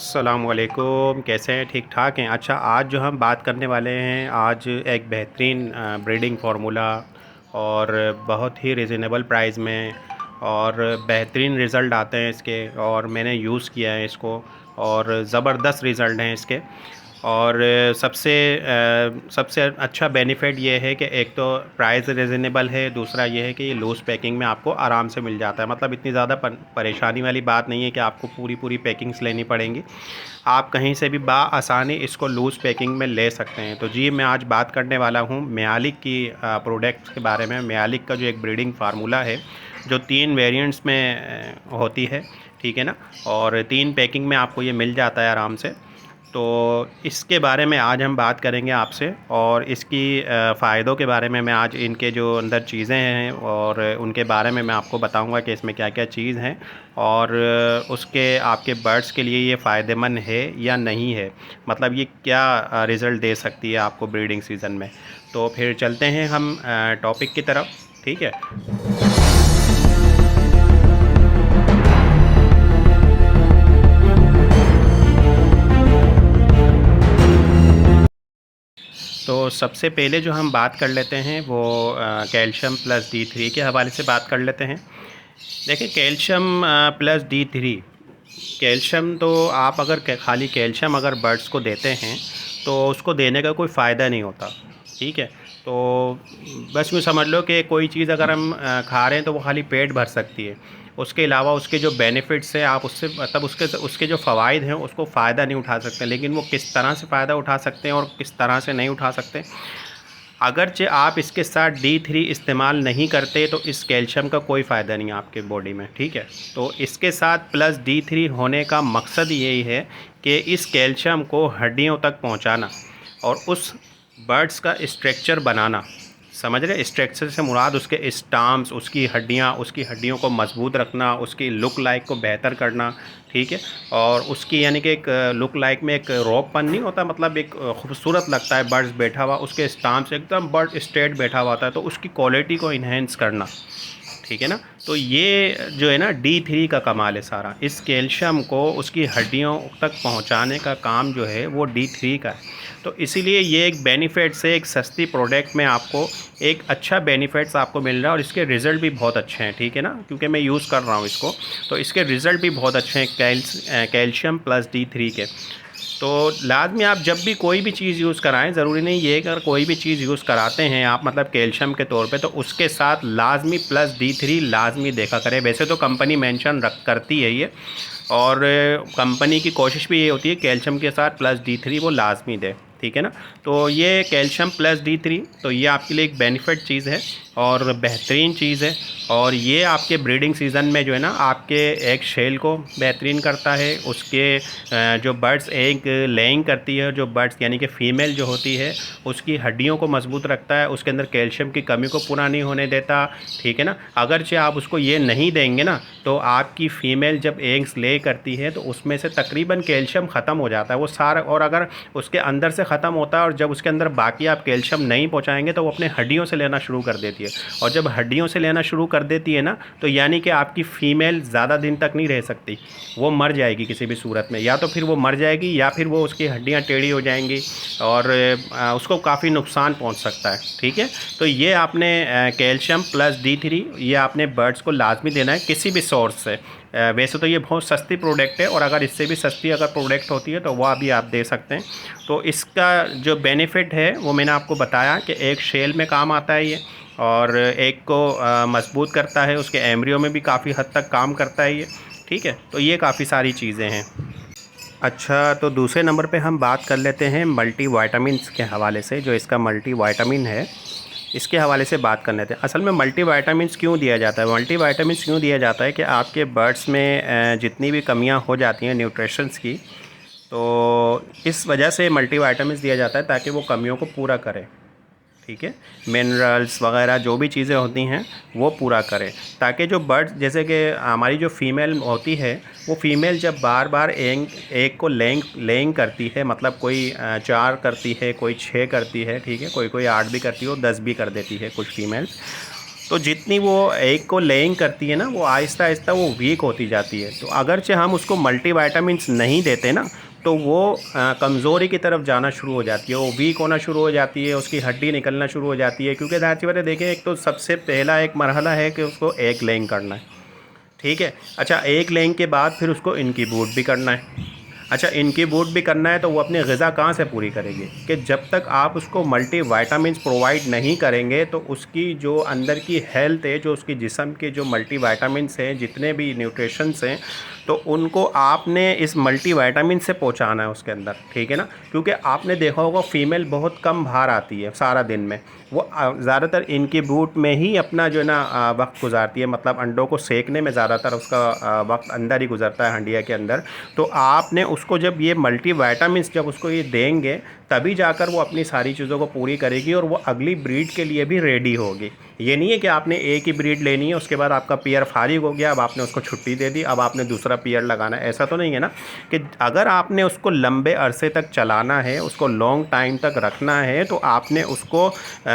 अस्सलामुअलैकुम, कैसे हैं? ठीक ठाक हैं। अच्छा, आज जो हम बात करने वाले हैं, आज एक बेहतरीन ब्रीडिंग फार्मूला और बहुत ही रिजनेबल प्राइस में और बेहतरीन रिज़ल्ट आते हैं इसके, और मैंने यूज़ किया है इसको और ज़बरदस्त रिज़ल्ट हैं इसके। और सबसे अच्छा बेनिफिट ये है कि एक तो प्राइस रिजनेबल है, दूसरा ये है कि ये लूज़ पैकिंग में आपको आराम से मिल जाता है। मतलब इतनी ज़्यादा परेशानी वाली बात नहीं है कि आपको पूरी पूरी पैकिंग्स लेनी पड़ेंगी। आप कहीं से भी आसानी इसको लूज़ पैकिंग में ले सकते हैं। तो जी, मैं आज बात करने वाला हूँ मियालिक की प्रोडक्ट्स के बारे में। मियालिक का जो एक ब्रीडिंग फार्मूला है, जो 3 वेरिएंट्स में होती है, ठीक है ना, और 3 पैकिंग में आपको ये मिल जाता है आराम से। तो इसके बारे में आज हम बात करेंगे आपसे, और इसकी फ़ायदों के बारे में मैं आज इनके जो अंदर चीज़ें हैं और उनके बारे में मैं आपको बताऊंगा कि इसमें क्या क्या चीज़ हैं, और उसके आपके बर्ड्स के लिए ये फ़ायदेमंद है या नहीं है। मतलब ये क्या रिज़ल्ट दे सकती है आपको ब्रीडिंग सीज़न में। तो फिर चलते हैं हम टॉपिक की तरफ, ठीक है। तो सबसे पहले जो हम बात कर लेते हैं वो कैल्शियम प्लस D3 के हवाले से बात कर लेते हैं। देखिए, कैल्शियम प्लस D3, कैल्शियम तो आप अगर खाली कैल्शियम अगर बर्ड्स को देते हैं तो उसको देने का कोई फ़ायदा नहीं होता, ठीक है। तो बस यूँ समझ लो कि कोई चीज़ अगर हम खा रहे हैं तो वो खाली पेट भर सकती है। उसके अलावा उसके जो बेनिफिट्स हैं, आप उससे मतलब उसके उसके जो फ़वाइद हैं उसको फ़ायदा नहीं उठा सकते। लेकिन वो किस तरह से फ़ायदा उठा सकते हैं और किस तरह से नहीं उठा सकते, अगरचे आप इसके साथ D3 इस्तेमाल नहीं करते तो इस कैल्शियम का कोई फ़ायदा नहीं है आपके बॉडी में, ठीक है। तो इसके साथ प्लस D3 होने का मकसद यही है कि इस कैल्शियम को हड्डियों तक पहुंचाना और उस बर्ड्स का स्ट्रक्चर बनाना। समझ रहे? स्ट्रक्चर से मुराद उसके स्टाम्स, उसकी हड्डियों को मजबूत रखना, उसकी लुक लाइक को बेहतर करना, ठीक है। और उसकी यानी कि एक लुक लाइक में एक रॉपपन नहीं होता, मतलब एक खूबसूरत लगता है बर्ड्स बैठा हुआ, उसके स्टाम्स एकदम बर्ड स्ट्रेट बैठा हुआ होता है, तो उसकी क्वालिटी को इन्हेंस करना, ठीक है ना। तो ये जो है ना D3 का कमाल है सारा। इस कैल्शियम को उसकी हड्डियों तक पहुंचाने का काम जो है वो D3 का है। तो इसीलिए ये एक बेनिफिट से एक सस्ती प्रोडक्ट में आपको एक अच्छा बेनिफिट्स आपको मिल रहा है, और इसके रिज़ल्ट भी बहुत अच्छे हैं, ठीक है ना, क्योंकि मैं यूज़ कर रहा हूँ इसको। तो इसके रिज़ल्ट भी बहुत अच्छे हैं कैल्शियम प्लस D3 के। तो लाजमी आप जब भी कोई भी चीज़ यूज़ कराएं, ज़रूरी नहीं ये अगर कोई भी चीज़ यूज़ कराते हैं आप, मतलब कैल्शियम के तौर पे, तो उसके साथ लाजमी प्लस D3 लाजमी देखा करें। वैसे तो कंपनी मेंशन करती है ये, और कंपनी की कोशिश भी ये होती है कैल्शियम के साथ प्लस D3 वो लाजमी दे, ठीक है ना। तो ये कैल्शियम प्लस D3, तो ये आपके लिए एक बेनिफिट चीज़ है और बेहतरीन चीज़ है। और ये आपके ब्रीडिंग सीज़न में जो है ना आपके एग शेल को बेहतरीन करता है। उसके जो बर्ड्स एग लेइंग करती है, जो बर्ड्स यानी कि फ़ीमेल जो होती है, उसकी हड्डियों को मजबूत रखता है, उसके अंदर कैल्शियम की कमी को पूरा नहीं होने देता, ठीक है ना। अगरचे आप उसको ये नहीं देंगे ना, तो आपकी फ़ीमेल जब एग्स ले करती है तो उसमें से तकरीबन कैल्शियम ख़त्म हो जाता है वो सारा, और अगर उसके अंदर से ख़त्म होता है और जब उसके अंदर बाकी आप कैल्शियम नहीं पहुँचाएँगे तो वो अपने हड्डियों से लेना शुरू कर देती है। और जब हड्डियों से लेना शुरू कर देती है ना, तो यानी कि आपकी फ़ीमेल ज़्यादा दिन तक नहीं रह सकती, वो मर जाएगी किसी भी सूरत में। या तो फिर वो मर जाएगी या फिर वो उसकी हड्डियाँ टेढ़ी हो जाएंगी और उसको काफ़ी नुकसान पहुंच सकता है, ठीक है। तो ये आपने कैल्शियम प्लस D3 ये आपने बर्ड्स को लाजमी देना है किसी भी सोर्स से। वैसे तो ये बहुत सस्ती प्रोडक्ट है, और अगर इससे भी सस्ती अगर प्रोडक्ट होती है तो वह भी आप दे सकते हैं। तो इसका जो बेनिफिट है वो मैंने आपको बताया कि एक शेल में काम आता है ये, और एक को मजबूत करता है, उसके एम्ब्रियो में भी काफ़ी हद तक काम करता है ये, ठीक है। तो ये काफ़ी सारी चीज़ें हैं। अच्छा, तो दूसरे नंबर पे हम बात कर लेते हैं मल्टी वाइटामिन्स के हवाले से। जो इसका मल्टी वाइटामिन है, इसके हवाले से बात कर लेते हैं। असल में मल्टी वाइटामिन्स क्यों दिया जाता है, मल्टी वाइटामिन्स क्यों दिया जाता है कि आपके बर्ड्स में जितनी भी कमियां हो जाती हैं न्यूट्रिशंस की, तो इस वजह से मल्टी वाइटामिन्स दिया जाता है ताकि वो कमियों को पूरा करे, ठीक है। मिनरल्स वगैरह जो भी चीज़ें होती हैं वो पूरा करें, ताकि जो बर्ड्स, जैसे कि हमारी जो फ़ीमेल होती है, वो फ़ीमेल जब बार बार एग को लेइंग करती है, मतलब कोई 4 करती है, कोई 6 करती है, ठीक है, कोई 8 भी करती है और 10 भी कर देती है कुछ फ़ीमेल्स। तो जितनी वो एग को लेइंग करती है ना, वो आहिस्ता आहिस्ता वो वीक होती जाती है। तो अगरचे हम उसको मल्टीविटामिन्स नहीं देते ना, तो वो कमज़ोरी की तरफ जाना शुरू हो जाती है, वो वीक होना शुरू हो जाती है, उसकी हड्डी निकलना शुरू हो जाती है। क्योंकि ज़ाहिर सी बात है, देखें, एक तो सबसे पहला एक मरहला है कि उसको एग लेइंग करना है, ठीक है। अच्छा, एग लेइंग के बाद फिर उसको इनक्यूबेट भी करना है। अच्छा, इनक्यूबेट भी करना है तो वो अपनी ग़िज़ा कहाँ से पूरी करेगी, कि जब तक आप उसको मल्टी वाइटामिन्स प्रोवाइड नहीं करेंगे तो उसकी जो अंदर की हेल्थ है, जो उसकी जिस्म के जो मल्टी वाइटामिन्स हैं, जितने भी न्यूट्रिशंस हैं, तो उनको आपने इस मल्टी वाइटामिन से पहुँचाना है उसके अंदर, ठीक है ना। क्योंकि आपने देखा होगा फ़ीमेल बहुत कम बाहर आती है सारा दिन में, वो ज़्यादातर इनक्यूबेट में ही अपना जो है ना वक्त गुजारती है, मतलब अंडों को सेकने में ज़्यादातर उसका वक्त अंदर ही गुजरता है, हंडिया के अंदर। तो आपने उसको जब ये मल्टी वाइटामिन्स जब उसको ये देंगे, तभी जाकर वो अपनी सारी चीज़ों को पूरी करेगी और वो अगली ब्रीड के लिए भी रेडी होगी। ये नहीं है कि आपने एक ही ब्रीड लेनी है, उसके बाद आपका पेयर फारिग हो गया, अब आपने उसको छुट्टी दे दी, अब आपने दूसरा पेयर लगाना है, ऐसा तो नहीं है ना। कि अगर आपने उसको लंबे अरसे तक चलाना है, उसको लॉन्ग टाइम तक रखना है, तो आपने उसको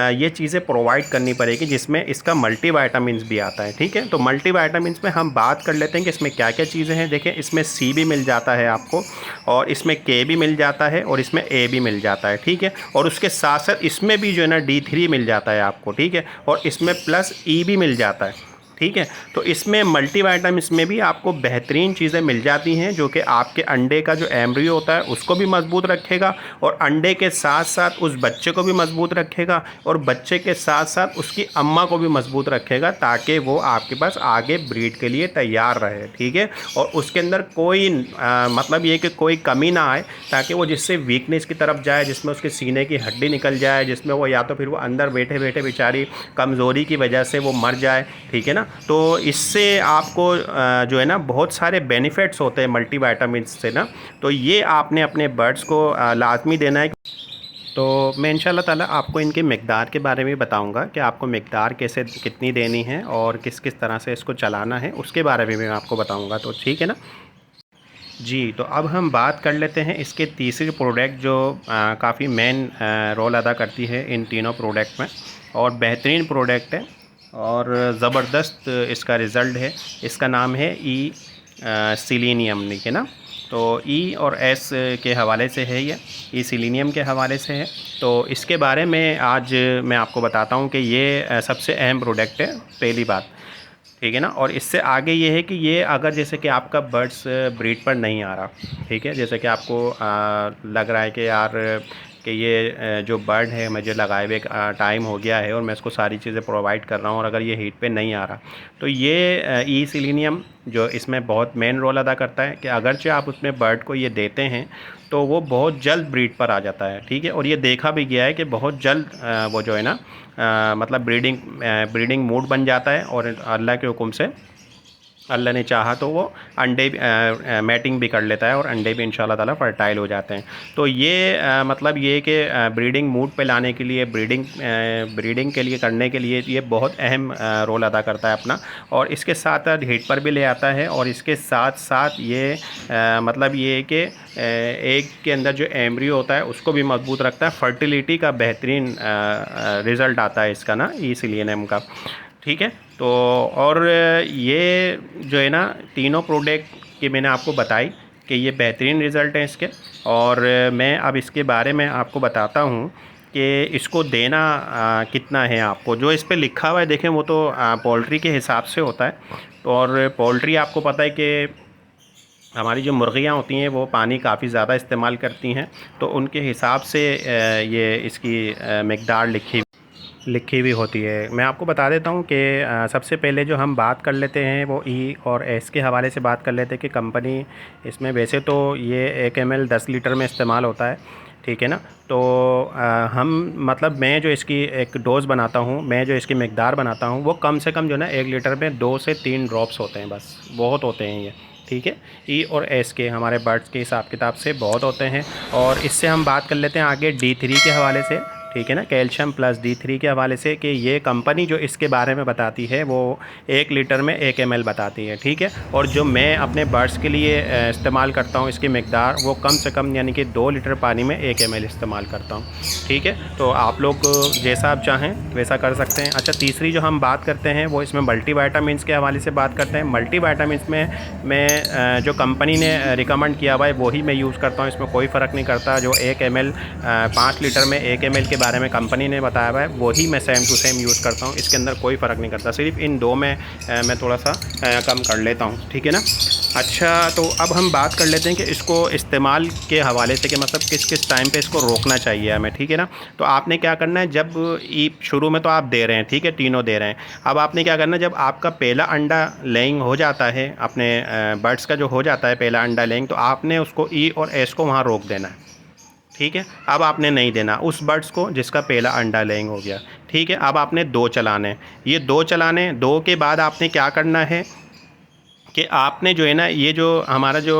ये चीज़ें प्रोवाइड करनी पड़ेगी, जिसमें इसका मल्टीविटामिन्स भी आता है, ठीक है। तो मल्टीविटामिन्स में हम बात कर लेते हैं कि इसमें क्या क्या चीज़ें हैं। देखें, इसमें सी भी मिल जाता है आपको, और इसमें के भी मिल जाता है, और इसमें ए भी मिल जाता है, ठीक है। और उसके साथ साथ इसमें भी जो है ना D3 मिल जाता है आपको, ठीक है। और इसमें प्लस ई भी मिल जाता है, ठीक है। तो इसमें मल्टीविटामिन्स में भी आपको बेहतरीन चीज़ें मिल जाती हैं, जो कि आपके अंडे का जो एम्ब्रियो होता है उसको भी मजबूत रखेगा, और अंडे के साथ साथ उस बच्चे को भी मजबूत रखेगा, और बच्चे के साथ साथ उसकी अम्मा को भी मजबूत रखेगा, ताकि वो आपके पास आगे ब्रीड के लिए तैयार रहे, ठीक है। और उसके अंदर कोई मतलब ये कि कोई कमी ना आए, ताकि वो जिससे वीकनेस की तरफ जाए, जिसमें उसके सीने की हड्डी निकल जाए, जिसमें वो या तो फिर वो अंदर बैठे बैठे बेचारी कमज़ोरी की वजह से वो मर जाए, ठीक है ना। तो इससे आपको जो है ना बहुत सारे बेनिफिट्स होते हैं मल्टीविटामिन्स से ना। तो ये आपने अपने बर्ड्स को लाजमी देना है। तो मैं इंशाल्लाह ताला आपको इनके मिक़दार के बारे में बताऊंगा कि आपको मिक़दार कैसे कितनी देनी है और किस किस तरह से इसको चलाना है, उसके बारे में मैं आपको बताऊंगा। तो ठीक है ना जी। तो अब हम बात कर लेते हैं इसके तीसरे प्रोडक्ट जो काफ़ी मेन रोल अदा करती है इन तीनों प्रोडक्ट में, और बेहतरीन प्रोडक्ट है और ज़बरदस्त इसका रिज़ल्ट है। इसका नाम है सेलेनियम, ठीक है ना। तो ई और एस के हवाले से है ये, ई सेलेनियम के हवाले से है। तो इसके बारे में आज मैं आपको बताता हूँ कि ये सबसे अहम प्रोडक्ट है, पहली बात, ठीक है ना। और इससे आगे ये है कि ये अगर जैसे कि आपका बर्ड्स ब्रीड पर नहीं आ रहा, ठीक है, जैसे कि आपको लग रहा है कि यार कि ये जो बर्ड है मुझे लगाए हुए टाइम हो गया है और मैं इसको सारी चीज़ें प्रोवाइड कर रहा हूँ, और अगर ये हीट पे नहीं आ रहा, तो ये ई सेलेनियम जो इसमें बहुत मेन रोल अदा करता है कि अगरचे आप उसमें बर्ड को ये देते हैं तो वो बहुत जल्द ब्रीड पर आ जाता है, ठीक है। और ये देखा भी गया है कि बहुत जल्द वो जो है ना मतलब ब्रीडिंग मूड बन जाता है, और अल्लाह के हुक्म से, अल्लाह ने चाहा तो वो अंडे मैटिंग भी कर लेता है और अंडे भी इंशाल्लाह ताला फर्टाइल हो जाते हैं। तो ये मतलब ये कि ब्रीडिंग मूड पे लाने के लिए, ब्रीडिंग के लिए, करने के लिए ये बहुत अहम रोल अदा करता है अपना। और इसके साथ साथ हीट पर भी ले आता है, और इसके साथ साथ ये मतलब ये कि एग के अंदर जो एम्ब्रियो होता है उसको भी मजबूत रखता है। फर्टिलिटी का बेहतरीन रिज़ल्ट आता है इसका ना, ई सेलेनियम का, ठीक है। तो और ये जो है ना तीनों प्रोडक्ट की मैंने आपको बताई कि ये बेहतरीन रिज़ल्ट हैं इसके। और मैं अब इसके बारे में आपको बताता हूँ कि इसको देना कितना है आपको। जो इस पे लिखा हुआ है देखें, वो तो पोल्ट्री के हिसाब से होता है। और पोल्ट्री आपको पता है कि हमारी जो मुर्गियाँ होती हैं वो पानी काफ़ी ज़्यादा इस्तेमाल करती हैं, तो उनके हिसाब से ये इसकी मिक़दार लिखी हुई होती है। मैं आपको बता देता हूँ कि सबसे पहले जो हम बात कर लेते हैं वो ई और एस के हवाले से बात कर लेते हैं कि कंपनी इसमें वैसे तो ये 1 ml 10 लीटर में इस्तेमाल होता है, ठीक है ना। तो हम मतलब मैं जो इसकी एक डोज़ बनाता हूँ, मैं जो इसकी मिक़दार बनाता हूँ, वो कम से कम जो है ना 1 लीटर में 2 से 3 ड्रॉप्स होते हैं, बस बहुत होते हैं ये, ठीक है। ई और एस के हमारे बर्ड्स के हिसाब किताब से बहुत होते हैं। और इससे हम बात कर लेते हैं आगे D3 के हवाले से, ठीक है ना, कैल्शियम प्लस D3 के हवाले से कि ये कंपनी जो इसके बारे में बताती है वो 1 लीटर में 1 ml बताती है, ठीक है। और जो मैं अपने बर्ड्स के लिए इस्तेमाल करता हूँ इसकी मकदार वो कम से कम यानी कि 2 लीटर पानी में 1 ml इस्तेमाल करता हूँ, ठीक है। तो आप लोग जैसा आप चाहें वैसा कर सकते हैं। अच्छा, तीसरी जो हम बात करते हैं वो इसमें मल्टीविटामिन्स के हवाले से बात करते हैं। मल्टीविटामिन्स में मैं जो कंपनी ने रिकमेंड किया हुआ है वही मैं यूज़ करता हूँ, इसमें कोई फ़र्क नहीं करता। जो 1 ml 5 लीटर में 1 ml के बारे में कंपनी ने बताया हुआ है वही मैं सेम टू सेम यूज़ करता हूँ, इसके अंदर कोई फ़र्क नहीं करता। सिर्फ इन दो में मैं थोड़ा सा कम कर लेता हूँ, ठीक है ना। अच्छा, तो अब हम बात कर लेते हैं कि इसको इस्तेमाल के हवाले से कि मतलब किस किस टाइम पे इसको रोकना चाहिए हमें, ठीक है ना। तो आपने क्या करना है, जब शुरू में तो आप दे रहे हैं, ठीक है, तीनों दे रहे हैं। अब आपने क्या करना है, जब आपका पहला अंडा लेइंग हो जाता है, अपने बर्ड्स का जो हो जाता है पहला अंडा लेइंग, तो आपने उसको ई और एस को वहाँ रोक देना है, ठीक है। अब आपने नहीं देना उस बर्ड्स को जिसका पहला अंडा लेइंग हो गया, ठीक है। अब आपने 2 चलाने, ये 2 चलाने, 2 के बाद आपने क्या करना है कि आपने जो है ना, ये जो हमारा जो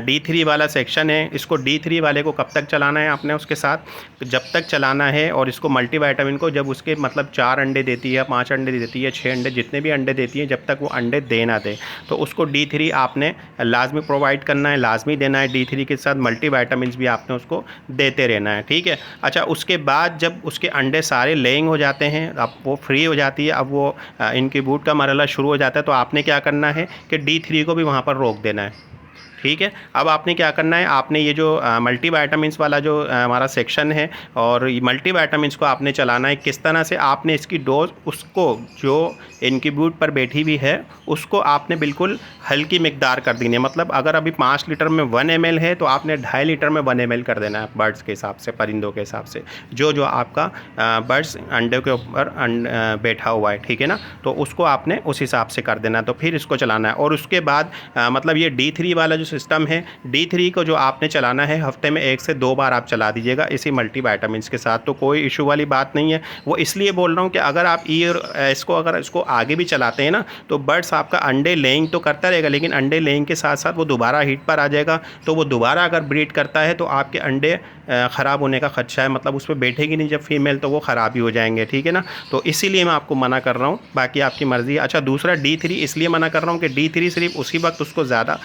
D3 वाला सेक्शन है, इसको D3 वाले को कब तक चलाना है आपने उसके साथ, जब तक चलाना है। और इसको मल्टीविटामिन को जब उसके मतलब 4 अंडे देती है, 5 अंडे देती है, 6 अंडे, जितने भी अंडे देती है, जब तक वो अंडे दे ना दे, तो उसको D3 आपने लाजमी प्रोवाइड करना है, लाजमी देना है। D3 के साथ मल्टीविटामिन भी आपने उसको देते रहना है, ठीक है। अच्छा, उसके बाद जब उसके अंडे सारे लेइंग हो जाते हैं, अब वो फ्री हो जाती है, अब वो इनक्यूबेट का मरहला शुरू हो जाता है, तो आपने क्या करना है कि D3 को भी वहाँ पर रोक देना है, ठीक है। अब आपने क्या करना है, आपने ये जो मल्टीविटामिन्स वाला जो हमारा सेक्शन है, और मल्टीविटामिन्स को आपने चलाना है। किस तरह से आपने इसकी डोज उसको जो इनक्यूबेट पर बैठी हुई है उसको आपने बिल्कुल हल्की मिकदार कर देनी है। मतलब अगर अभी 5 लीटर में 1 ml है तो आपने 2.5 लीटर में 1 ml कर देना है बर्ड्स के हिसाब से, परिंदों के हिसाब से, जो जो आपका बर्ड्स अंडे के ऊपर बैठा हुआ है, ठीक है ना। तो उसको आपने उस हिसाब से कर देना है, तो फिर इसको चलाना है। और उसके बाद मतलब ये D3 वाला जो सिस्टम है, D3 को जो आपने चलाना है हफ्ते में 1 से 2 बार आप चला दीजिएगा इसी मल्टीविटामिन्स के साथ, तो कोई इशू वाली बात नहीं है। वो इसलिए बोल रहा हूँ कि अगर आप इसको अगर इसको आगे भी चलाते हैं ना, तो बर्ड्स आपका अंडे लेइंग तो करता रहेगा, लेकिन अंडे लेइंग के साथ साथ वो दोबारा हीट पर आ जाएगा, तो वो दोबारा अगर ब्रीड करता है तो आपके अंडे ख़राब होने का खदशा है। मतलब उस पर बैठेगी नहीं जब फीमेल, तो वो ख़राब ही हो जाएंगे, ठीक है ना। तो इसीलिए मैं आपको मना कर रहा हूँ, बाकी आपकी मर्ज़ी है। अच्छा, दूसरा D3 इसलिए मना कर रहा हूँ कि D3 सिर्फ उसी वक्त उसको ज़्यादा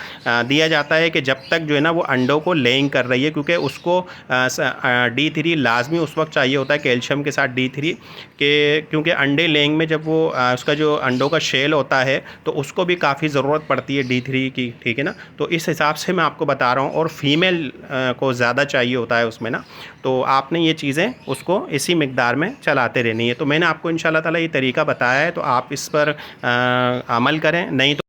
दिया जाता है कि जब तक जो है ना वो अंडों को लेइंग कर रही है, क्योंकि उसको D3 लाजमी उस वक्त चाहिए होता है कैल्शियम के साथ D3 के, क्योंकि अंडे लेइंग में जब वो उसका जो अंडों का शेल होता है तो उसको भी काफ़ी ज़रूरत पड़ती है D3 की, ठीक है ना। तो इस हिसाब से मैं आपको बता रहा हूँ, और फीमेल को ज़्यादा चाहिए होता है उसमें ना, तो आपने ये चीज़ें उसको इसी मिकदार में चलाते रहनी है। तो मैंने आपको इंशाल्लाह ताला ये तरीका बताया है, तो आप इस पर अमल करें। नहीं तो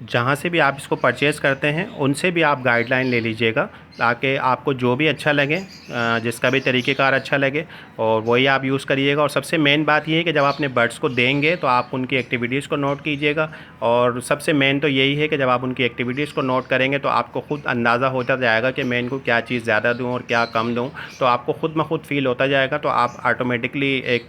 जहाँ से भी आप इसको परचेज़ करते हैं उनसे भी आप गाइडलाइन ले लीजिएगा, ताकि आपको जो भी अच्छा लगे, जिसका भी तरीक़ेकार अच्छा लगे, और वही आप यूज़ करिएगा। और सबसे मेन बात ये है कि जब आपने बर्ड्स को देंगे तो आप उनकी एक्टिविटीज़ को नोट कीजिएगा। और सबसे मेन तो यही है कि जब आप उनकी एक्टिविटीज़ को नोट करेंगे तो आपको ख़ुद अंदाज़ा होता जाएगा कि मैं इनको क्या चीज़ ज़्यादा दूँ और क्या कम दूँ, तो आपको ख़ुद ब खुद फ़ील होता जाएगा। तो आप ऑटोमेटिकली एक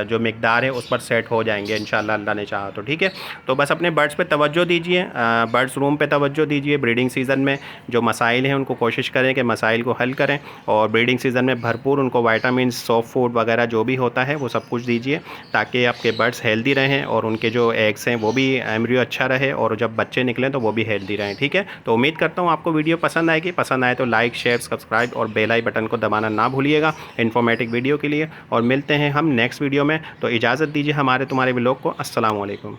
जो मिकदार है उस पर सेट हो जाएंगे इंशाल्लाह, अल्लाह ने चाहा तो, ठीक है। तो बस अपने बर्ड्स पर तवज्जो दीजिए, बर्ड्स रूम पर तवज्जो दीजिए। ब्रीडिंग सीज़न में जो मसाइल हैं उनको कोशिश करें कि मसाइल को हल करें, और ब्रीडिंग सीज़न में भरपूर उनको विटामिन, सॉफ्ट फूड वगैरह जो भी होता है वो सब कुछ दीजिए, ताकि आपके बर्ड्स हेल्दी रहें और उनके जो एग्स हैं वो भी एम्ब्रियो अच्छा रहे, और जब बच्चे निकलें तो वो भी हेल्दी रहें, ठीक है। तो उम्मीद करता हूँ आपको वीडियो पसंद आएगी। पसंद आए तो लाइक, शेयर, सब्सक्राइब और बेल आई बटन को दबाना ना भूलिएगा इन्फॉर्मेटिव वीडियो के लिए। और मिलते हैं हम नेक्स्ट वीडियो में, तो इजाज़त दीजिए हमारे तुम्हारे व्लॉग को। अस्सलाम वालेकुम।